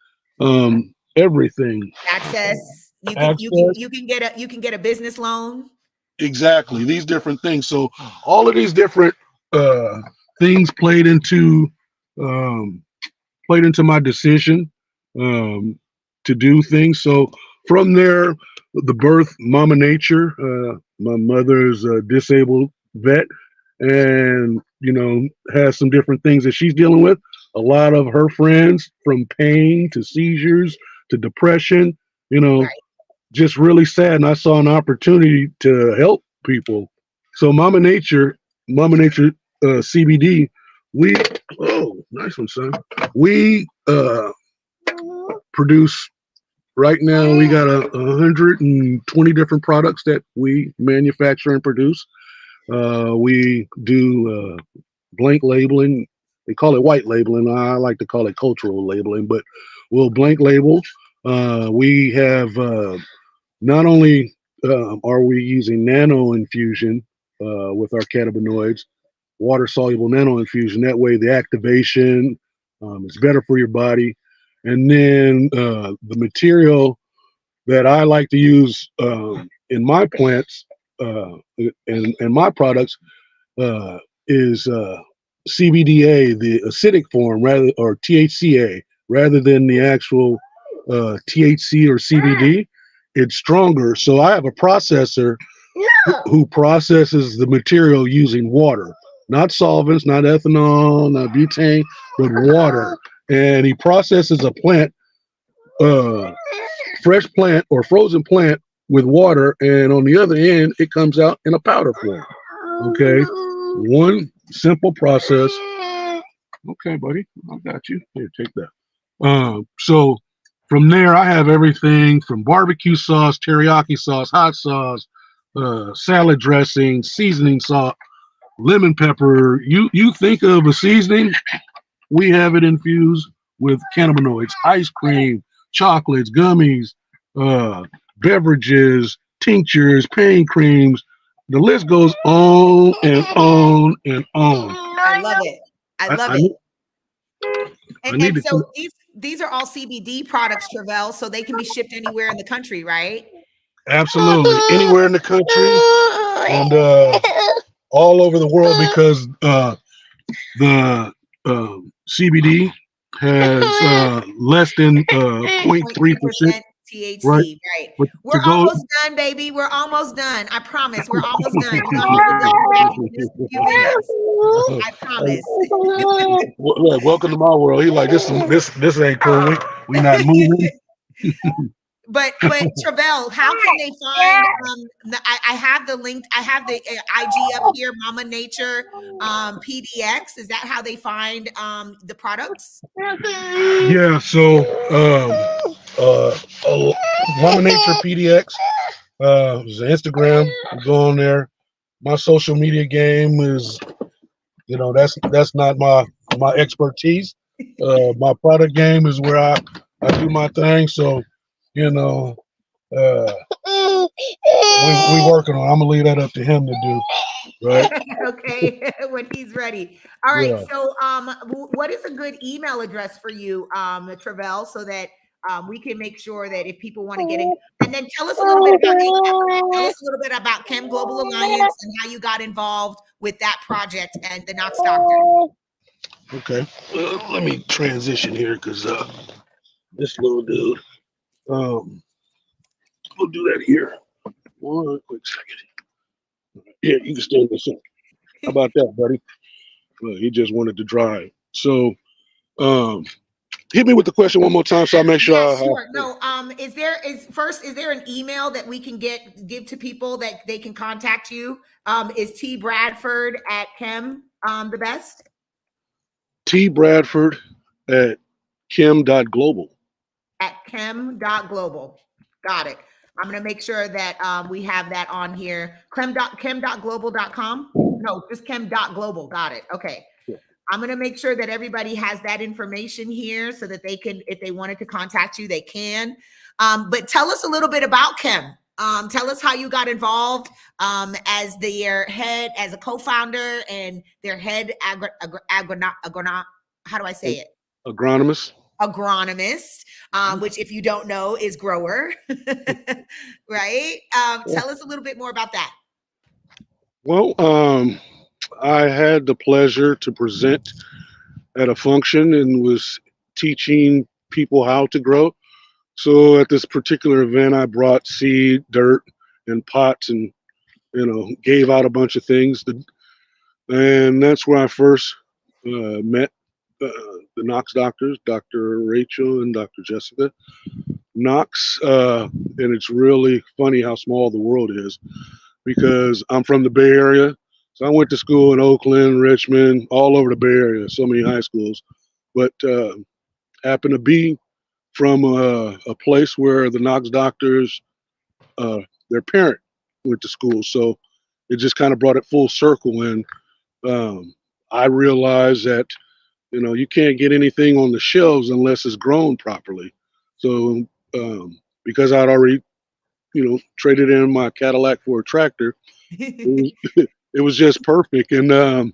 everything. Access. You can you can Access. you can get a business loan. Exactly. These different things. So all of these different uh, things um, played into my decision to do things. So from there, the birth, Mama Nature. My mother's a disabled vet, and has some different things that she's dealing with. A lot of her friends, from pain to seizures to depression, you know, Right. just really sad. And I saw an opportunity to help people. So Mama Nature Mama Nature CBD, we nice one, son. We produce right now. We got 120 different products that we manufacture and produce. We do blank labeling. They call it white labeling. I like to call it cultural labeling, but we'll blank label. We have not only are we using nano infusion with our cannabinoids, water soluble nano infusion. That way, the activation is better for your body. And then the material that I like to use in my plants and my products is CBDA, the acidic form, rather, or THCA, rather than the actual THC or CBD. It's stronger. So I have a processor who processes the material using water, not solvents, not ethanol, not butane, but water. And he processes a plant, fresh plant or frozen plant with water. And on the other end, it comes out in a powder form. Okay. One simple process. Okay, buddy, I got you. Here, take that. So from there, I have everything from barbecue sauce, teriyaki sauce, hot sauce, salad dressing, seasoning salt, lemon pepper. You think of a seasoning, we have it infused with cannabinoids, ice cream, chocolates, gummies, beverages, tinctures, pain creams. The list goes on and on and on. I love it. I love it. And so these are all CBD products, Travell, so they can be shipped anywhere in the country, right? Absolutely, anywhere in the country and all over the world, because the CBD has less than 0.3% THC, right? We're almost done, baby. We're almost done. I promise. We're almost done. We're gonna hold y'all back in just a few minutes. I promise. Look, welcome to my world. He like this ain't cool. We not moving. But Travell, how can they find? I have the link. I have the IG up here. Mama Nature PDX. Is that how they find the products? Yeah. So Mama Nature PDX is Instagram. Go on there. My social media game is, that's not my expertise. My product game is where I do my thing. So, we working on. I'm gonna leave that up to him to do. Right. Okay, when he's ready. All right. Yeah. So, what is a good email address for you, Travell, so that we can make sure that if people want to get in, and then tell us a little bit about tell us a little bit about CHEM Global Alliance and how you got involved with that project and the Knox Doctor. Okay, let me transition here because this little dude. We'll do that here. One quick second. Yeah, you can stand this up. How about that, buddy? He just wanted to drive. So, hit me with the question one more time, so I make sure. Yeah, sure. No. Is there an email that we can give to people that they can contact you? Is T Bradford at CHEM the best? T Bradford at chem.global. At chem.global. Got it. I'm going to make sure that we have that on here. chem.global.com? No, just chem.global. Got it. Okay. Yeah. I'm going to make sure that everybody has that information here so that they can, if they wanted to contact you, they can. But tell us a little bit about CHEM. Tell us how you got involved as their head, as a co-founder and their head agronomist. How do I say it? Agronomist. Agronomist, which if you don't know is grower, right? Tell us a little bit more about that. Well, I had the pleasure to present at a function and was teaching people how to grow. So at this particular event, I brought seed, dirt, and pots, and gave out a bunch of things. And that's where I first met the Knox doctors, Dr. Rachel and Dr. Jessica Knox. And it's really funny how small the world is, because I'm from the Bay Area. So I went to school in Oakland, Richmond, all over the Bay Area, so many high schools, but happened to be from a place where the Knox doctors, uh, their parent went to school. So it just kind of brought it full circle. And I realized that, you can't get anything on the shelves unless it's grown properly. So because I'd already, traded in my Cadillac for a tractor, it was, it was just perfect. And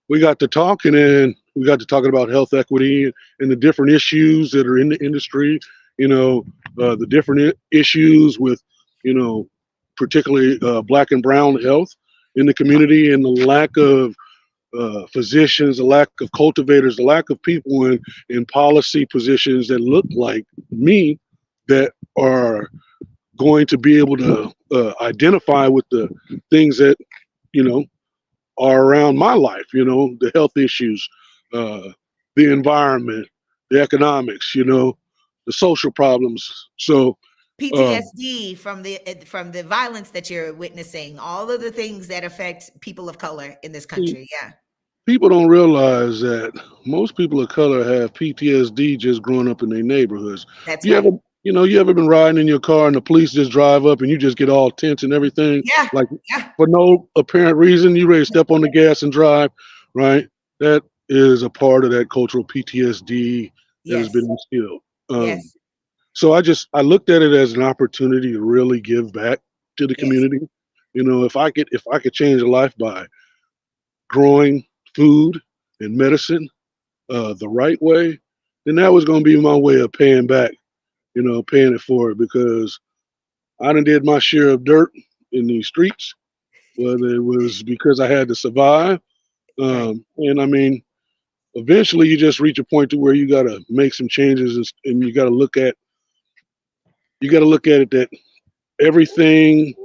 we got to talking, and we got to talking about health equity and the different issues that are in the industry. The different issues with, you know, particularly black and brown health in the community, and the lack of physicians, the lack of cultivators, the lack of people in policy positions that look like me, that are going to be able to identify with the things that, you know, are around my life, the health issues, the environment, the economics, the social problems. So, PTSD from the violence that you're witnessing, all of the things that affect people of color in this see, country. Yeah, people don't realize that most people of color have PTSD just growing up in their neighborhoods. that's You ever, right. you ever been riding in your car and the police just drive up and you just get all tense and everything, Yeah, like yeah, for no apparent reason, you ready to step on the gas and drive, right? That is a part of that cultural PTSD that has been yes, instilled. Um, yes, so I looked at it as an opportunity to really give back to the yes. community. If I could change a life by growing food and medicine the right way, then that was going to be my way of paying back, paying it forward, because I done did my share of dirt in these streets, whether it was because I had to survive. Right. And I mean, eventually you just reach a point to where you got to make some changes, and you got to look at it that everything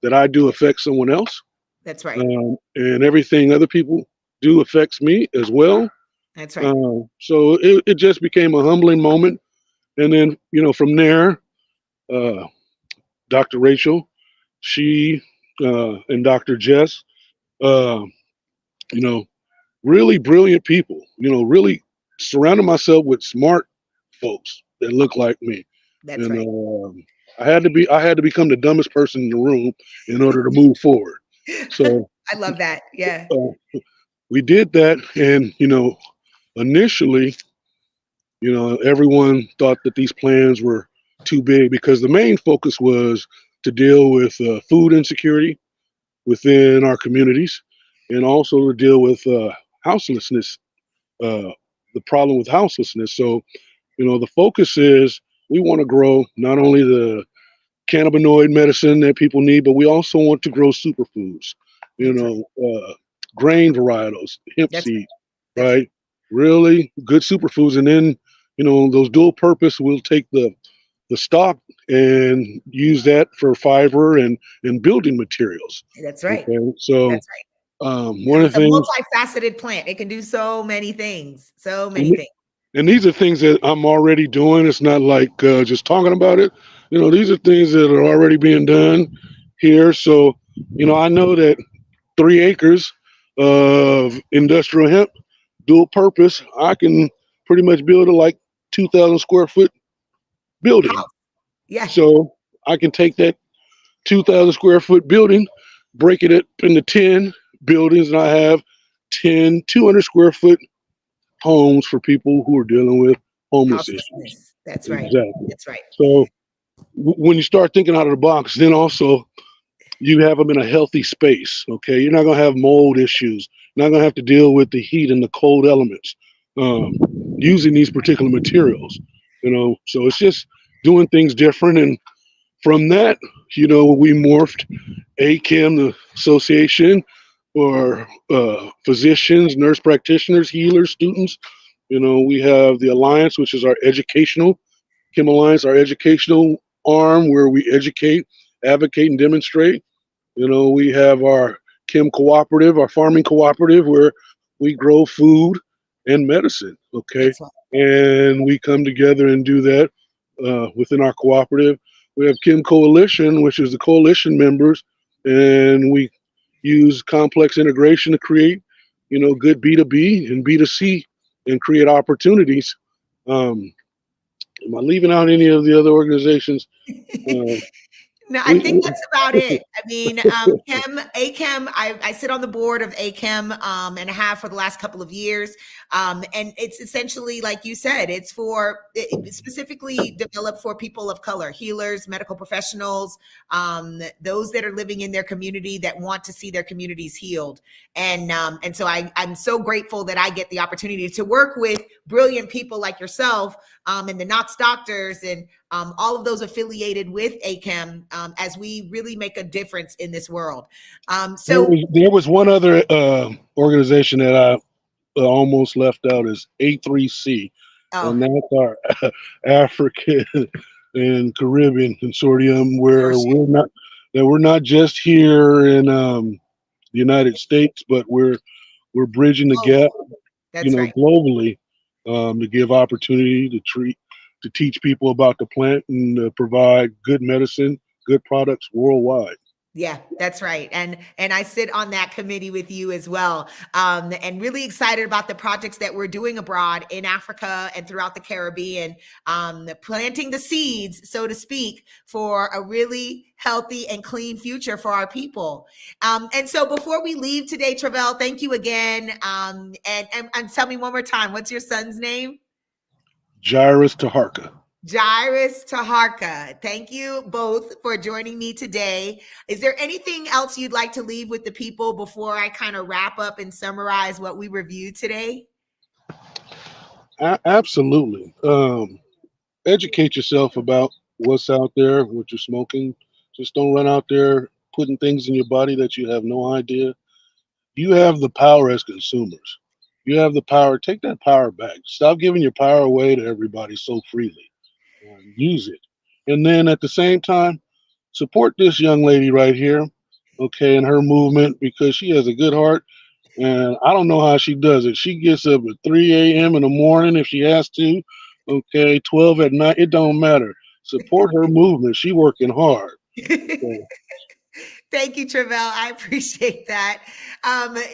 that I do affects someone else, That's right. and everything other people do affects me as well. That's right. So it just became a humbling moment. And then, from there, uh, Dr. Rachel, she and Dr. Jess, uh, you know, really brilliant people, really surrounded myself with smart folks that look like me. That's And right. I had to become the dumbest person in the room in order to move forward. So I love that. Yeah. we did that. And, initially, everyone thought that these plans were too big, because the main focus was to deal with food insecurity within our communities, and also to deal with houselessness, uh, the problem with houselessness. So, the focus is, we want to grow not only the cannabinoid medicine that people need, but we also want to grow superfoods, you That's right. know, grain varietals, hemp That's right. seed, That's right. right? Really good superfoods. And then, those dual purpose, we'll take the stock and use that for fiber and building materials. That's right. Okay. So, That's right. one of It's the a things, multifaceted plant. It can do so many things. So many and, things. and these are things that I'm already doing. It's not like just talking about it. These are things that are already being done here. So, I know that 3 acres of industrial hemp, dual purpose, I can pretty much build a like 2,000 square foot building. House. Yeah. So I can take that 2,000 square foot building, break it up into 10 buildings, and I have 10 200 square foot homes for people who are dealing with homeless issues. Houselessness. That's right. Exactly. That's right. So when you start thinking out of the box, then also you have them in a healthy space. Okay, you're not going to have mold issues. You're not going to have to deal with the heat and the cold elements um, using these particular materials. So it's just doing things different. And from that, we morphed ACHEM, the association for physicians, nurse practitioners, healers, students. We have the Alliance, which is our educational, CHEM Alliance, our educational arm, where we educate, advocate, and demonstrate. We have our CHEM cooperative, our farming cooperative, where we grow food and medicine. Okay. That's right. And we come together and do that within our cooperative. We have CHEM Coalition, which is the coalition members, and we, use complex integration to create, good B2B and B2C and create opportunities. Um, am I leaving out any of the other organizations? Uh, No, I we, think that's about it. I mean, ACHEM, I sit on the board of ACHEM and have for the last couple of years. And it's essentially, like you said, it's specifically developed for people of color, healers, medical professionals, those that are living in their community that want to see their communities healed. And so I'm so grateful that I get the opportunity to work with brilliant people like yourself and the Knox doctors and all of those affiliated with ACHEM as we really make a difference in this world. there was one other organization that I almost left out is A3C, and oh, that's our African and Caribbean consortium, where consortium. we're not just here in the United States, but we're bridging the gap, Global. That's right. globally, to give opportunity to teach people about the plant and provide good medicine, good products worldwide. Yeah, that's right. And I sit on that committee with you as well. And really excited about the projects that we're doing abroad in Africa and throughout the Caribbean, planting the seeds, so to speak, for a really healthy and clean future for our people. And so before we leave today, Travell, thank you again. And tell me one more time, what's your son's name? Jairus Taharka. Jairus Taharka, thank you both for joining me today. Is there anything else you'd like to leave with the people before I kind of wrap up and summarize what we reviewed today? Absolutely. Educate yourself about what's out there, what you're smoking. Just don't run out there putting things in your body that you have no idea. You have the power as consumers. You have the power. Take that power back. Stop giving your power away to everybody so freely. Use it. And then at the same time, support this young lady right here, okay, and her movement, because she has a good heart. And I don't know how she does it. She gets up at 3 a.m. in the morning if she has to, okay, 12 at night. It don't matter. Support her movement. She working hard. So, Thank you, Travell. I appreciate that.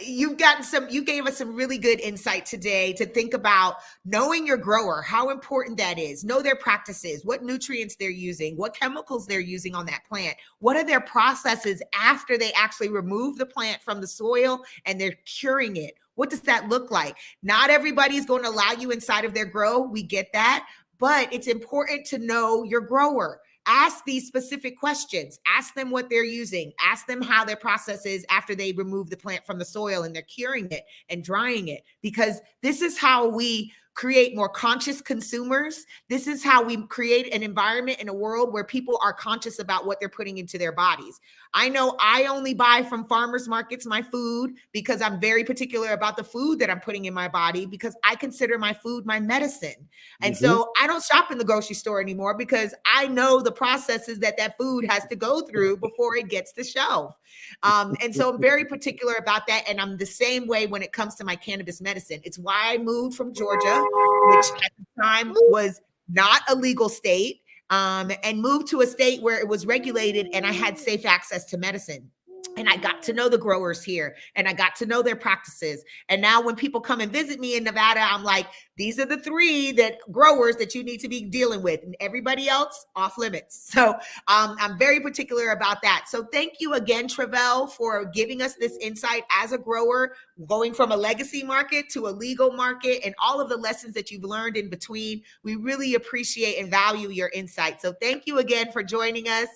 You gave us some really good insight today to think about knowing your grower, how important that is, know their practices, what nutrients they're using, what chemicals they're using on that plant, what are their processes after they actually remove the plant from the soil and they're curing it. What does that look like? Not everybody's going to allow you inside of their grow. We get that, but it's important to know your grower. Ask these specific questions. Ask them what they're using. Ask them how their process is after they remove the plant from the soil and they're curing it and drying it, because this is how we create more conscious consumers. This is how we create an environment in a world where people are conscious about what they're putting into their bodies. I know I only buy from farmers markets my food because I'm very particular about the food that I'm putting in my body, because I consider my food my medicine. And mhm. so I don't shop in the grocery store anymore because I know the processes that food has to go through before it gets to shelf. And so I'm very particular about that. And I'm the same way when it comes to my cannabis medicine. It's why I moved from Georgia, which at the time was not a legal state, and moved to a state where it was regulated and I had safe access to medicine. And I got to know the growers here and I got to know their practices. And now when people come and visit me in Nevada, I'm like, these are the three growers that you need to be dealing with, and everybody else off limits. So I'm very particular about that. So thank you again, Travell, for giving us this insight as a grower, going from a legacy market to a legal market and all of the lessons that you've learned in between. We really appreciate and value your insight. So thank you again for joining us.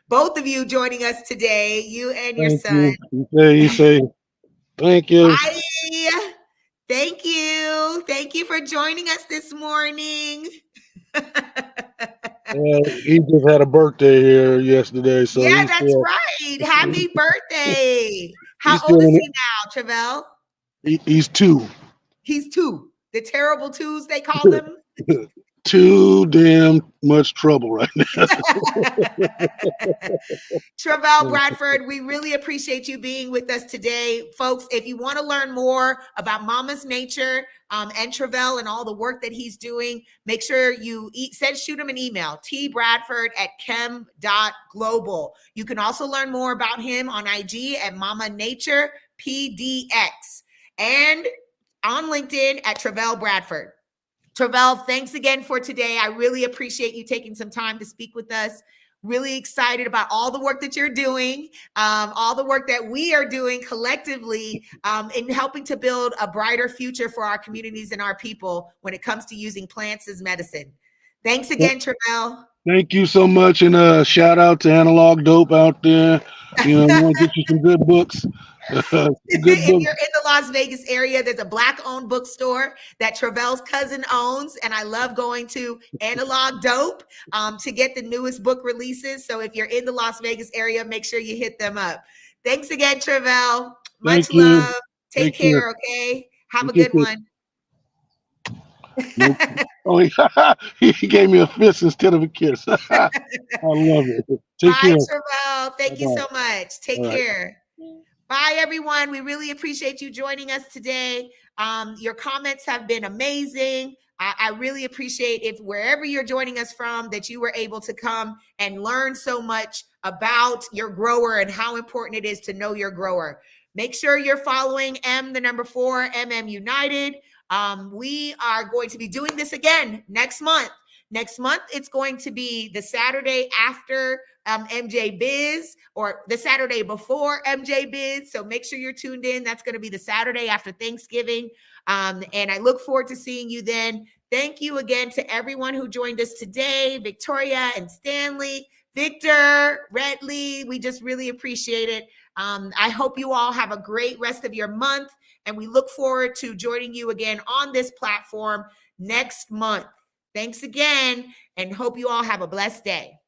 Both of you joining us today, you and your Thank son. you. You say thank you. Bye. Thank you. Thank you for joining us this morning. He just had a birthday here yesterday, so Yeah, that's right. Happy birthday. he's How old is feeling he now, Travell? it. He's 2. He's two. The terrible twos, they call them. too damn much trouble right now. Travell Bradford, we really appreciate you being with us today. Folks, if you want to learn more about Mama's Nature and Travell and all the work that he's doing, make sure you shoot him an email, tbradford@chem.global. You can also learn more about him on IG at Mama Nature PDX and on LinkedIn at Travell Bradford. Travell, thanks again for today. I really appreciate you taking some time to speak with us. Really excited about all the work that you're doing, all the work that we are doing collectively in helping to build a brighter future for our communities and our people when it comes to using plants as medicine. Thanks again, Travell. Thank you so much, and shout out to Analog Dope out there. You know, I want to get you some good books. If you're in the Las Vegas area, there's a Black-owned bookstore that Travell's cousin owns, and I love going to Analog Dope to get the newest book releases. So if you're in the Las Vegas area, make sure you hit them up. Thanks again, Travell. Much love. Take care, okay? Have a good one. Nope. Oh, he gave me a fist instead of a kiss. I love it. Take care. Bye, Travell. Thank you so much. Take care. Bye, everyone. We really appreciate you joining us today. Your comments have been amazing. I really appreciate if wherever you're joining us from, that you were able to come and learn so much about your grower and how important it is to know your grower. Make sure you're following M4 United. We are going to be doing this again next month. Next month, it's going to be the Saturday after MJ Biz, or the Saturday before MJ Biz. So make sure you're tuned in. That's going to be the Saturday after Thanksgiving. And I look forward to seeing you then. Thank you again to everyone who joined us today, Victoria and Stanley, Victor, Redley. We just really appreciate it. I hope you all have a great rest of your month. And we look forward to joining you again on this platform next month. Thanks again, and hope you all have a blessed day.